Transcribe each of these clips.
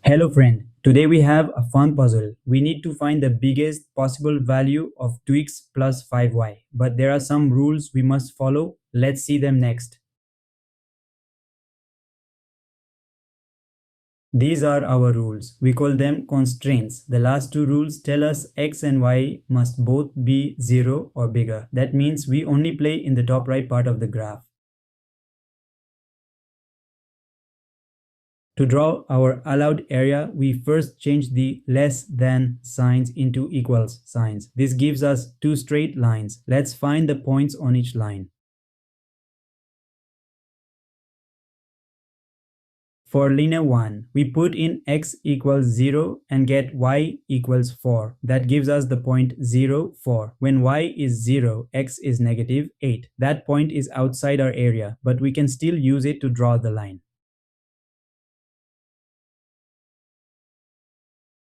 Hello friend, today we have a fun puzzle. We need to find the biggest possible value of 2x plus 5y, but there are some rules we must follow. Let's see them next. These are our rules. We call them constraints. The last two rules tell us x and y must both be 0 or bigger. That means we only play in the top right part of the graph. To draw our allowed area, we first change the less than signs into equals signs. This gives us two straight lines. Let's find the points on each line. For linear 1, we put in x equals 0 and get y equals 4. That gives us the point 0, 4. When y is 0, x is negative 8. That point is outside our area, but we can still use it to draw the line.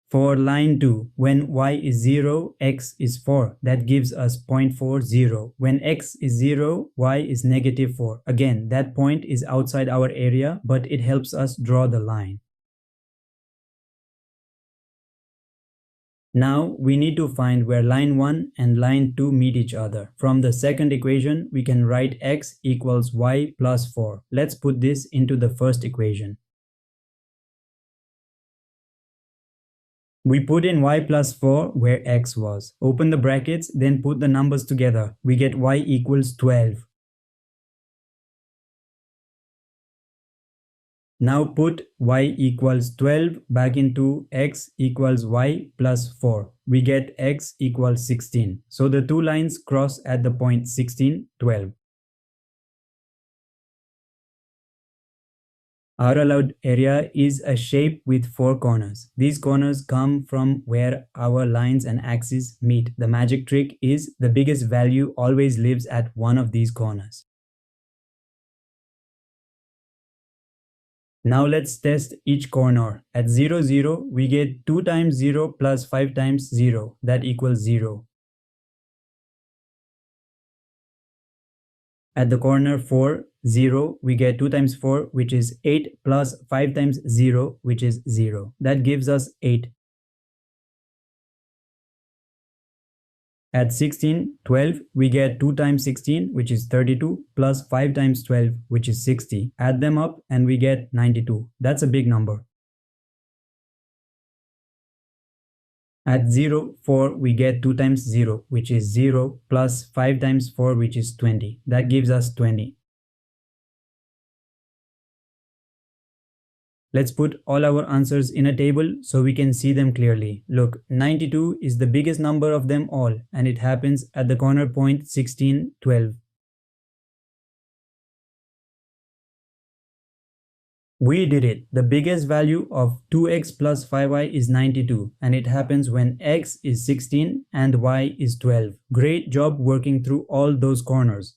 For line 2, when y is 0, x is 4. That gives us 0.40. When x is 0, y is negative 4. Again, that point is outside our area, but it helps us draw the line. Now, we need to find where line 1 and line 2 meet each other. From the second equation, we can write x equals y plus 4. Let's put this into the first equation. We put in y plus 4 where x was. Open the brackets, then put the numbers together. We get y equals 12. Now put y equals 12 back into x equals y plus 4. We get x equals 16. So the two lines cross at the point 16, 12. Our allowed area is a shape with 4 corners. These corners come from where our lines and axes meet. The magic trick is the biggest value always lives at one of these corners. Now let's test each corner. At 0, 0, we get 2 times 0 plus 5 times 0. That equals 0. At the corner 4, 0, we get 2 times 4, which is 8, plus 5 times 0, which is 0. That gives us 8. At 16, 12, we get 2 times 16, which is 32, plus 5 times 12, which is 60. Add them up and we get 92. That's a big number. At 0, 4, we get 2 times 0, which is 0, plus 5 times 4, which is 20. That gives us 20. Let's put all our answers in a table so we can see them clearly. Look, 92 is the biggest number of them all, and it happens at the corner point 16, 12. We did it. The biggest value of 2x plus 5y is 92, and it happens when x is 16 and y is 12. Great job working through all those corners.